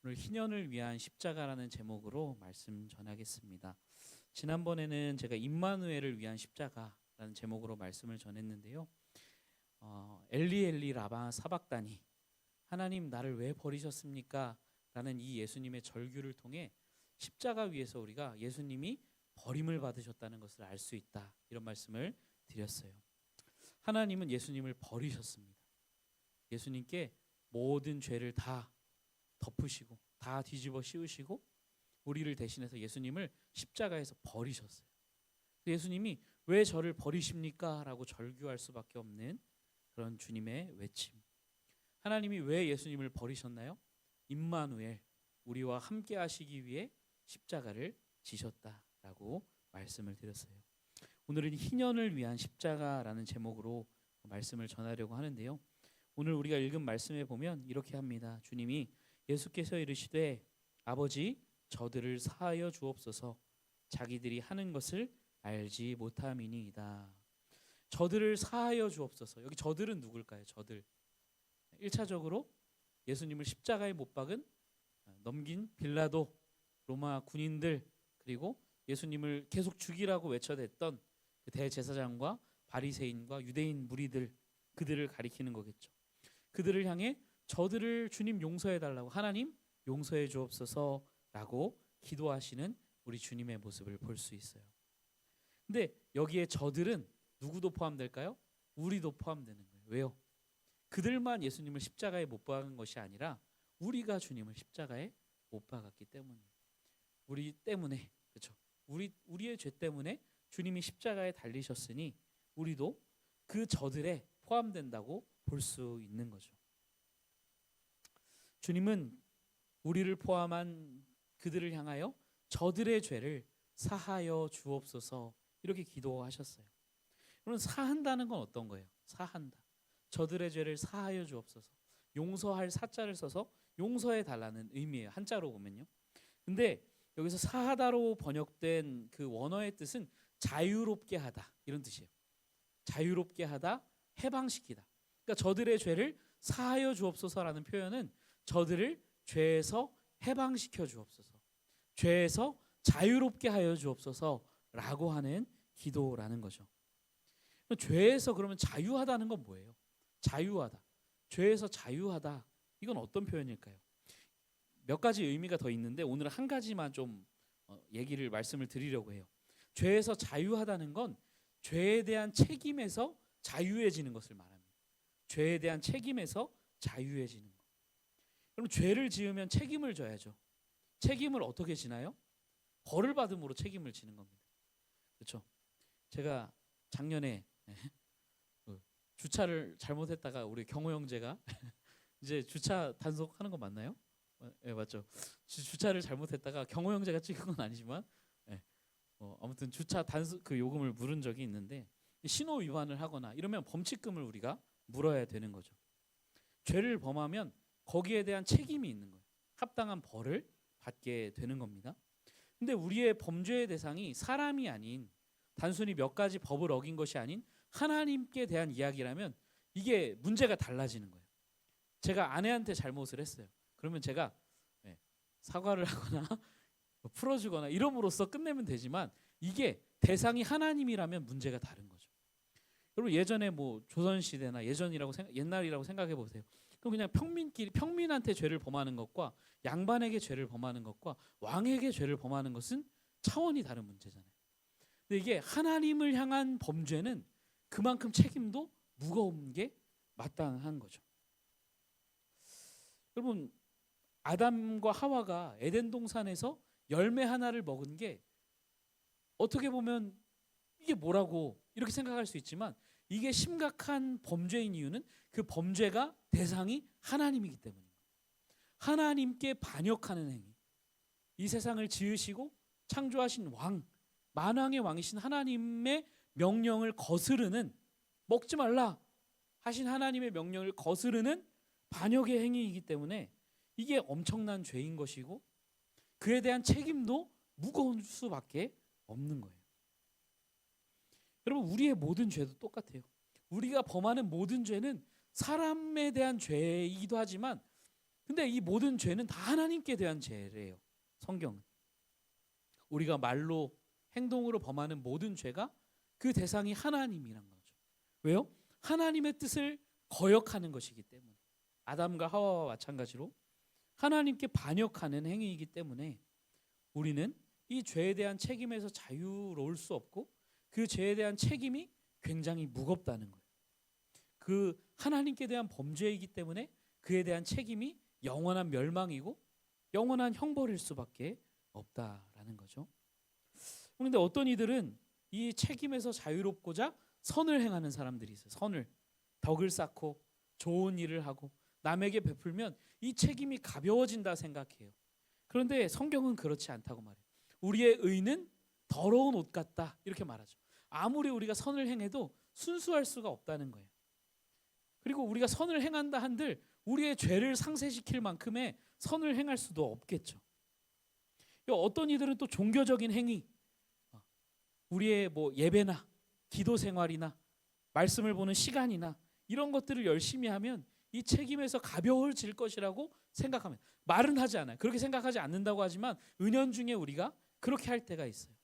오늘 희년을 위한 십자가라는 제목으로 말씀 전하겠습니다. 지난번에는 제가 임마누엘을 위한 십자가라는 제목으로 말씀을 전했는데요. 엘리 엘리 라마 사박다니, 하나님 나를 왜 버리셨습니까? 라는 이 예수님의 절규를 통해 십자가 위에서 우리가 예수님이 버림을 받으셨다는 것을 알 수 있다, 이런 말씀을 드렸어요. 하나님은 예수님을 버리셨습니다. 예수님께 모든 죄를 다 덮으시고 다 뒤집어 씌우시고 우리를 대신해서 예수님을 십자가에서 버리셨어요. 예수님이 왜 저를 버리십니까? 라고 절규할 수밖에 없는 그런 주님의 외침. 하나님이 왜 예수님을 버리셨나요? 임마누엘, 우리와 함께 하시기 위해 십자가를 지셨다라고 말씀을 드렸어요. 오늘은 희년을 위한 십자가라는 제목으로 말씀을 전하려고 하는데요. 오늘 우리가 읽은 말씀에 보면 이렇게 합니다. 주님이 예수께서 이르시되 아버지 저들을 사하여 주옵소서, 자기들이 하는 것을 알지 못함이니이다. 저들을 사하여 주옵소서. 여기 저들은 누굴까요? 저들. 1차적으로 예수님을 십자가에 못 박은 넘긴 빌라도, 로마 군인들, 그리고 예수님을 계속 죽이라고 외쳐댔던 그 대제사장과 바리새인과 유대인 무리들, 그들을 가리키는 거겠죠. 그들을 향해 저들을 주님 용서해 달라고, 하나님 용서해 주옵소서라고 기도하시는 우리 주님의 모습을 볼 수 있어요. 근데 여기에 저들은 누구도 포함될까요? 우리도 포함되는 거예요. 왜요? 그들만 예수님을 십자가에 못 박은 것이 아니라 우리가 주님을 십자가에 못 박았기 때문이에요. 우리 때문에, 그렇죠? 우리의 죄 때문에 주님이 십자가에 달리셨으니 우리도 그 저들에 포함된다고 볼 수 있는 거죠. 주님은 우리를 포함한 그들을 향하여 저들의 죄를 사하여 주옵소서, 이렇게 기도하셨어요. 그럼 사한다는 건 어떤 거예요? 사한다. 저들의 죄를 사하여 주옵소서. 용서할 사자를 써서 용서해 달라는 의미예요. 한자로 보면요. 근데 여기서 사하다로 번역된 그 원어의 뜻은 자유롭게 하다, 이런 뜻이에요. 자유롭게 하다, 해방시키다. 그러니까 저들의 죄를 사하여 주옵소서라는 표현은 저들을 죄에서 해방시켜 주옵소서, 죄에서 자유롭게 하여 주옵소서라고 하는 기도라는 거죠. 죄에서 그러면 자유하다는 건 뭐예요? 자유하다, 죄에서 자유하다, 이건 어떤 표현일까요? 몇 가지 의미가 더 있는데 오늘 한 가지만 좀 말씀을 드리려고 해요. 죄에서 자유하다는 건 죄에 대한 책임에서 자유해지는 것을 말합니다. 죄에 대한 책임에서 자유해지는 것. 그럼 죄를 지으면 책임을 져야죠. 책임을 어떻게 지나요? 벌을 받음으로 책임을 지는 겁니다. 그렇죠? 제가 작년에 주차를 잘못했다가 우리 경호 형제가 이제 주차 단속하는 거 맞나요? 네, 맞죠. 주차를 잘못했다가 경호 형제가 찍은 건 아니지만, 아무튼 주차 단속 그 요금을 물은 적이 있는데, 신호 위반을 하거나 이러면 범칙금을 우리가 물어야 되는 거죠. 죄를 범하면 거기에 대한 책임이 있는 거예요. 합당한 벌을 받게 되는 겁니다. 근데 우리의 범죄의 대상이 사람이 아닌, 단순히 몇 가지 법을 어긴 것이 아닌 하나님께 대한 이야기라면 이게 문제가 달라지는 거예요. 제가 아내한테 잘못을 했어요. 그러면 제가 사과를 하거나 풀어주거나 이름으로써 끝내면 되지만, 이게 대상이 하나님이라면 문제가 다른 거죠. 여러분, 예전에 뭐 조선시대나 옛날이라고 생각해 보세요. 그럼 그냥 평민한테 죄를 범하는 것과 양반에게 죄를 범하는 것과 왕에게 죄를 범하는 것은 차원이 다른 문제잖아요. 근데 이게 하나님을 향한 범죄는 그만큼 책임도 무거운 게 마땅한 거죠. 여러분, 아담과 하와가 에덴 동산에서 열매 하나를 먹은 게 어떻게 보면 이게 뭐라고 이렇게 생각할 수 있지만, 이게 심각한 범죄인 이유는 그 범죄가 대상이 하나님이기 때문입니다. 하나님께 반역하는 행위, 이 세상을 지으시고 창조하신 왕, 만왕의 왕이신 하나님의 명령을 거스르는, 먹지 말라 하신 하나님의 명령을 거스르는 반역의 행위이기 때문에 이게 엄청난 죄인 것이고, 그에 대한 책임도 무거운 수밖에 없는 거예요. 여러분, 우리의 모든 죄도 똑같아요. 우리가 범하는 모든 죄는 사람에 대한 죄이기도 하지만 근데 이 모든 죄는 다 하나님께 대한 죄래요. 성경은. 우리가 말로 행동으로 범하는 모든 죄가 그 대상이 하나님이란 거죠. 왜요? 하나님의 뜻을 거역하는 것이기 때문에. 아담과 하와와 마찬가지로 하나님께 반역하는 행위이기 때문에 우리는 이 죄에 대한 책임에서 자유로울 수 없고 그 죄에 대한 책임이 굉장히 무겁다는 거예요. 그 하나님께 대한 범죄이기 때문에 그에 대한 책임이 영원한 멸망이고 영원한 형벌일 수밖에 없다라는 거죠. 그런데 어떤 이들은 이 책임에서 자유롭고자 선을 행하는 사람들이 있어요. 선을, 덕을 쌓고 좋은 일을 하고 남에게 베풀면 이 책임이 가벼워진다 생각해요. 그런데 성경은 그렇지 않다고 말해요. 우리의 의는 더러운 옷 같다 이렇게 말하죠. 아무리 우리가 선을 행해도 순수할 수가 없다는 거예요. 그리고 우리가 선을 행한다 한들 우리의 죄를 상쇄시킬 만큼의 선을 행할 수도 없겠죠. 어떤 이들은 또 종교적인 행위, 우리의 뭐 예배나 기도 생활이나 말씀을 보는 시간이나 이런 것들을 열심히 하면 이 책임에서 가벼워질 것이라고 생각하면, 말은 하지 않아요. 그렇게 생각하지 않는다고 하지만 은연중에 우리가 그렇게 할 때가 있어요.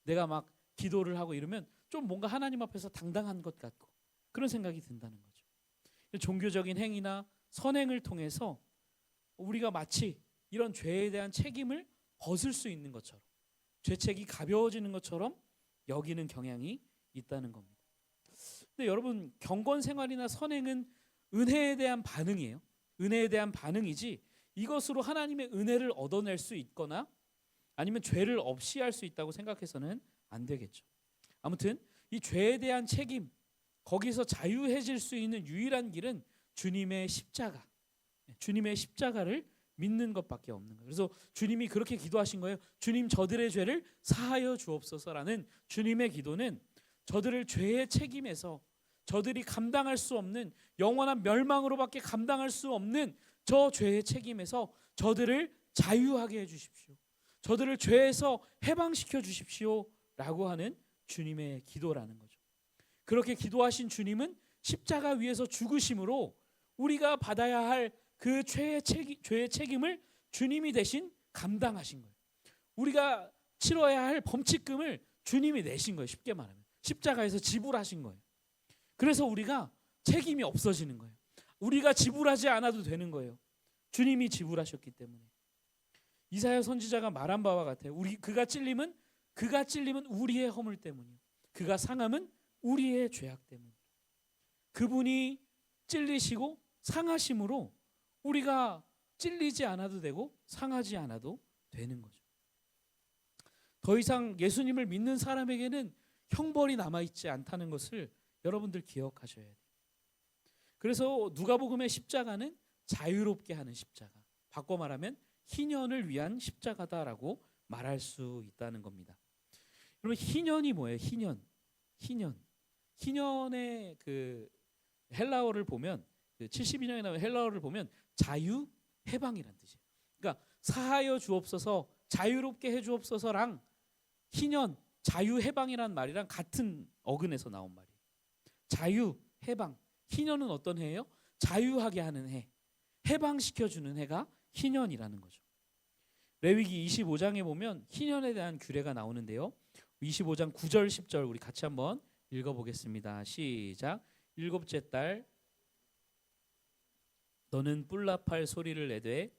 내가 막 기도를 하고 이러면 좀 뭔가 하나님 앞에서 당당한 것 같고 그런 생각이 든다는 거죠. 종교적인 행위나 선행을 통해서 우리가 마치 이런 죄에 대한 책임을 벗을 수 있는 것처럼, 죄책이 가벼워지는 것처럼 여기는 경향이 있다는 겁니다. 근데 여러분, 경건 생활이나 선행은 은혜에 대한 반응이에요. 은혜에 대한 반응이지 이것으로 하나님의 은혜를 얻어낼 수 있거나 아니면 죄를 없이 할 수 있다고 생각해서는 안 되겠죠. 아무튼 이 죄에 대한 책임, 거기서 자유해질 수 있는 유일한 길은 주님의 십자가, 주님의 십자가를 믿는 것밖에 없는 거예요. 그래서 주님이 그렇게 기도하신 거예요. 주님, 저들의 죄를 사하여 주옵소서라는 주님의 기도는 저들을 죄의 책임에서, 저들이 감당할 수 없는 영원한 멸망으로밖에 감당할 수 없는 저 죄의 책임에서 저들을 자유하게 해주십시오, 저들을 죄에서 해방시켜 주십시오 라고 하는 주님의 기도라는 거죠. 그렇게 기도하신 주님은 십자가 위에서 죽으심으로 우리가 받아야 할 그 죄의 책임을 주님이 대신 감당하신 거예요. 우리가 치러야 할 범칙금을 주님이 내신 거예요. 쉽게 말하면 십자가에서 지불하신 거예요. 그래서 우리가 책임이 없어지는 거예요. 우리가 지불하지 않아도 되는 거예요. 주님이 지불하셨기 때문에. 이사야 선지자가 말한 바와 같아요. 그가 찔림은 우리의 허물 때문이요, 그가 상함은 우리의 죄악 때문이요. 그분이 찔리시고 상하심으로 우리가 찔리지 않아도 되고 상하지 않아도 되는 거죠. 더 이상 예수님을 믿는 사람에게는 형벌이 남아있지 않다는 것을 여러분들 기억하셔야 돼요. 그래서 누가복음의 십자가는 자유롭게 하는 십자가, 바꿔 말하면 희년을 위한 십자가다라고 말할 수 있다는 겁니다. 여러분, 희년이 뭐예요? 희년의 그 헬라어를 보면, 그 72년에 나온 헬라어를 보면 자유 해방이란 뜻이에요. 그러니까 사하여 주옵소서, 자유롭게 해 주옵소서랑 희년, 자유 해방이란 말이랑 같은 어근에서 나온 말이에요. 자유 해방, 희년은 어떤 해예요? 자유하게 하는 해, 해방시켜 주는 해가 희년이라는 거죠. 레위기 25장에 보면 희년에 대한 규례가 나오는데요. 25장 9절 10절 우리 같이 한번 읽어보겠습니다. 시작. 일곱째 달 너는 뿔나팔 소리를 내되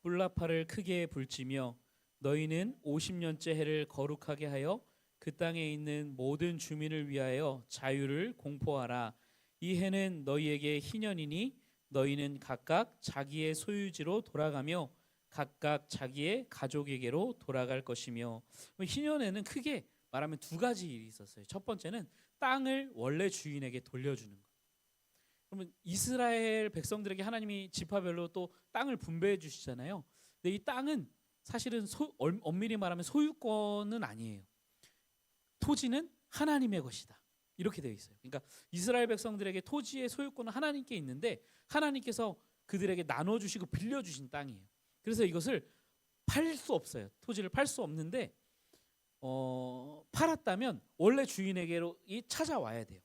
뿔나팔을 크게 불지며 너희는 50년째 해를 거룩하게 하여 그 땅에 있는 모든 주민을 위하여 자유를 공포하라. 이 해는 너희에게 희년이니 너희는 각각 자기의 소유지로 돌아가며 각각 자기의 가족에게로 돌아갈 것이며. 희년에는 크게 말하면 두 가지 일이 있었어요. 첫 번째는 땅을 원래 주인에게 돌려주는 거. 그러면 이스라엘 백성들에게 하나님이 지파별로 또 땅을 분배해 주시잖아요. 근데 이 땅은 사실은 엄밀히 말하면 소유권은 아니에요. 토지는 하나님의 것이다, 이렇게 되어 있어요. 그러니까 이스라엘 백성들에게 토지의 소유권은 하나님께 있는데 하나님께서 그들에게 나눠주시고 빌려주신 땅이에요. 그래서 이것을 팔 수 없어요. 토지를 팔 수 없는데 팔았다면 원래 주인에게로 찾아와야 돼요.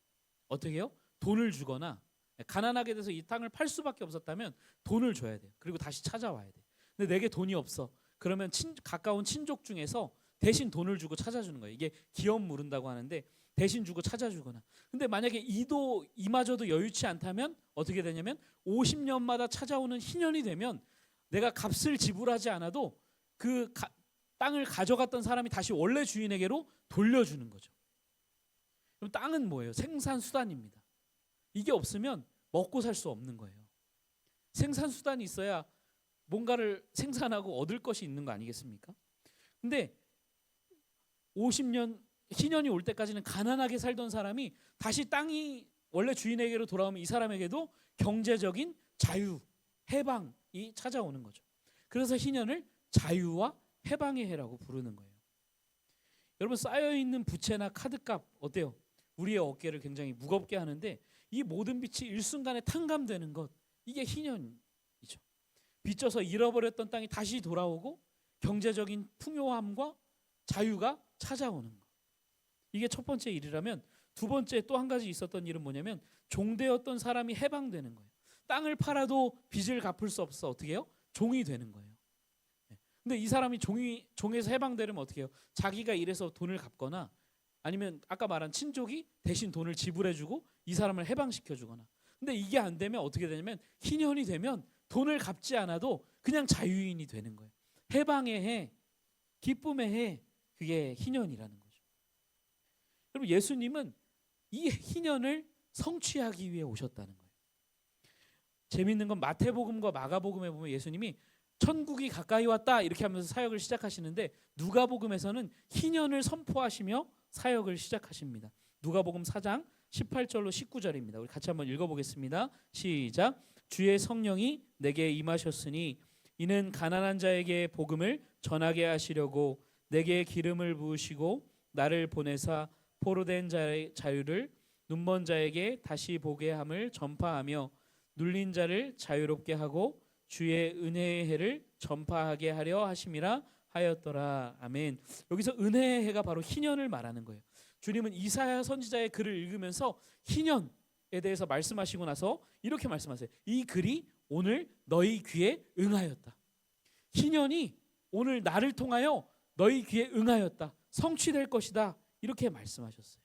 어떻게 해요? 돈을 주거나 가난하게 돼서 이 땅을 팔 수밖에 없었다면 돈을 줘야 돼요. 그리고 다시 찾아와야 돼. 근데 내게 돈이 없어. 그러면 가까운 친족 중에서 대신 돈을 주고 찾아주는 거예요. 이게 기업 물은다고 하는데 대신 주고 찾아주거나. 근데 만약에 이마저도 여유치 않다면 어떻게 되냐면 50년마다 찾아오는 희년이 되면 내가 값을 지불하지 않아도 그 땅을 가져갔던 사람이 다시 원래 주인에게로 돌려주는 거죠. 그럼 땅은 뭐예요? 생산수단입니다. 이게 없으면 먹고 살 수 없는 거예요. 생산수단이 있어야 뭔가를 생산하고 얻을 것이 있는 거 아니겠습니까? 근데 50년 희년이 올 때까지는 가난하게 살던 사람이 다시 땅이 원래 주인에게로 돌아오면 이 사람에게도 경제적인 자유, 해방이 찾아오는 거죠. 그래서 희년을 자유와 해방의 해라고 부르는 거예요. 여러분, 쌓여있는 부채나 카드값 어때요? 우리의 어깨를 굉장히 무겁게 하는데 이 모든 빚이 일순간에 탕감되는 것, 이게 희년이죠. 빚져서 잃어버렸던 땅이 다시 돌아오고 경제적인 풍요함과 자유가 찾아오는 것, 이게 첫 번째 일이라면, 두 번째 또 한 가지 있었던 일은 뭐냐면 종되었던 사람이 해방되는 거예요. 땅을 팔아도 빚을 갚을 수 없어 어떻게 해요? 종이 되는 거예요. 근데 이 사람이 종에서 해방되려면 어떻게 해요? 자기가 일해서 돈을 갚거나 아니면 아까 말한 친족이 대신 돈을 지불해주고 이 사람을 해방시켜주거나. 근데 이게 안 되면 어떻게 되냐면 희년이 되면 돈을 갚지 않아도 그냥 자유인이 되는 거예요. 해방의 해, 기쁨의 해, 그게 희년이라는 거죠. 여러분, 예수님은 이 희년을 성취하기 위해 오셨다는 거예요. 재밌는 건 마태복음과 마가복음에 보면 예수님이 천국이 가까이 왔다 이렇게 하면서 사역을 시작하시는데 누가복음에서는 희년을 선포하시며 사역을 시작하십니다. 누가복음 4장 18절로 19절입니다. 우리 같이 한번 읽어보겠습니다. 시작. 주의 성령이 내게 임하셨으니 이는 가난한 자에게 복음을 전하게 하시려고 내게 기름을 부으시고 나를 보내사 포로된 자의 자유를, 눈먼 자에게 다시 보게 함을 전파하며 눌린 자를 자유롭게 하고 주의 은혜의 해를 전파하게 하려 하심이라 하였더라. 아멘. 여기서 은혜의 해가 바로 희년을 말하는 거예요. 주님은 이사야 선지자의 글을 읽으면서 희년에 대해서 말씀하시고 나서 이렇게 말씀하세요. 이 글이 오늘 너희 귀에 응하였다. 희년이 오늘 나를 통하여 너희 귀에 응하였다. 성취될 것이다. 이렇게 말씀하셨어요.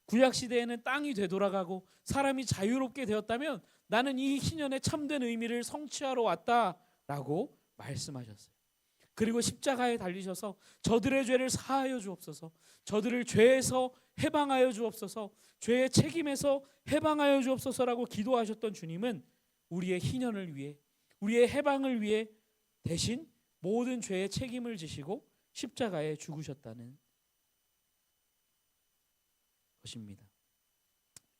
구약 시대에는 땅이 되돌아가고 사람이 자유롭게 되었다면 나는 이 희년의 참된 의미를 성취하러 왔다라고 말씀하셨어요. 그리고 십자가에 달리셔서 저들의 죄를 사하여 주옵소서, 저들을 죄에서 해방하여 주옵소서, 죄의 책임에서 해방하여 주옵소서라고 기도하셨던 주님은 우리의 희년을 위해, 우리의 해방을 위해 대신 모든 죄의 책임을 지시고 십자가에 죽으셨다는 것입니다.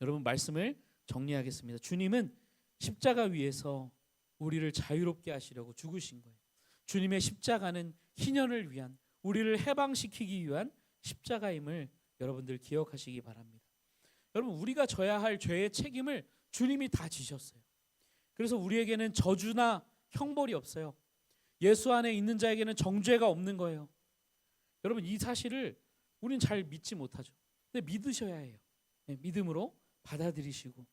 여러분, 말씀을 정리하겠습니다. 주님은 십자가 위에서 우리를 자유롭게 하시려고 죽으신 거예요. 주님의 십자가는 희년을 위한, 우리를 해방시키기 위한 십자가임을 여러분들 기억하시기 바랍니다. 여러분, 우리가 져야 할 죄의 책임을 주님이 다 지셨어요. 그래서 우리에게는 저주나 형벌이 없어요. 예수 안에 있는 자에게는 정죄가 없는 거예요. 여러분, 이 사실을 우리는 잘 믿지 못하죠. 근데 믿으셔야 해요. 믿음으로 받아들이시고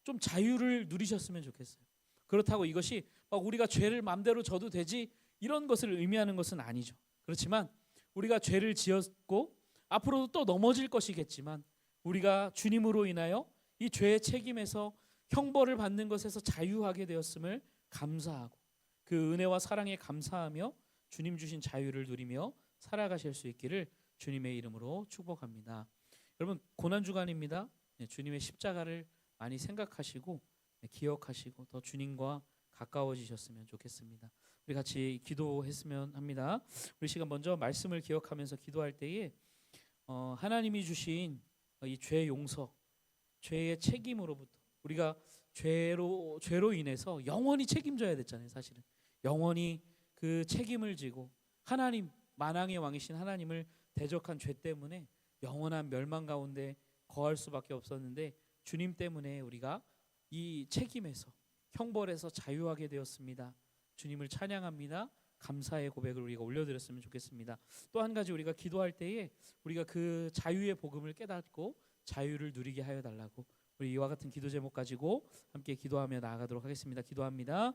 좀 자유를 누리셨으면 좋겠어요. 그렇다고 이것이 막 우리가 죄를 마음대로 져도 되지 이런 것을 의미하는 것은 아니죠. 그렇지만 우리가 죄를 지었고 앞으로도 또 넘어질 것이겠지만 우리가 주님으로 인하여 이 죄의 책임에서 형벌을 받는 것에서 자유하게 되었음을 감사하고 그 은혜와 사랑에 감사하며 주님 주신 자유를 누리며 살아가실 수 있기를 주님의 이름으로 축복합니다. 여러분, 고난주간입니다. 주님의 십자가를 많이 생각하시고 기억하시고 더 주님과 가까워지셨으면 좋겠습니다. 우리 같이 기도했으면 합니다. 우리 시간 먼저 말씀을 기억하면서 기도할 때에 하나님이 주신 이 죄 용서, 죄의 책임으로부터 우리가 죄로 인해서 영원히 책임져야 됐잖아요. 사실은 영원히 그 책임을 지고 하나님, 만왕의 왕이신 하나님을 대적한 죄 때문에 영원한 멸망 가운데 거할 수밖에 없었는데 주님 때문에 우리가 이 책임에서, 형벌에서 자유하게 되었습니다. 주님을 찬양합니다. 감사의 고백을 우리가 올려드렸으면 좋겠습니다. 또 한 가지, 우리가 기도할 때에 우리가 그 자유의 복음을 깨닫고 자유를 누리게 하여 달라고 우리 이와 같은 기도 제목 가지고 함께 기도하며 나아가도록 하겠습니다. 기도합니다.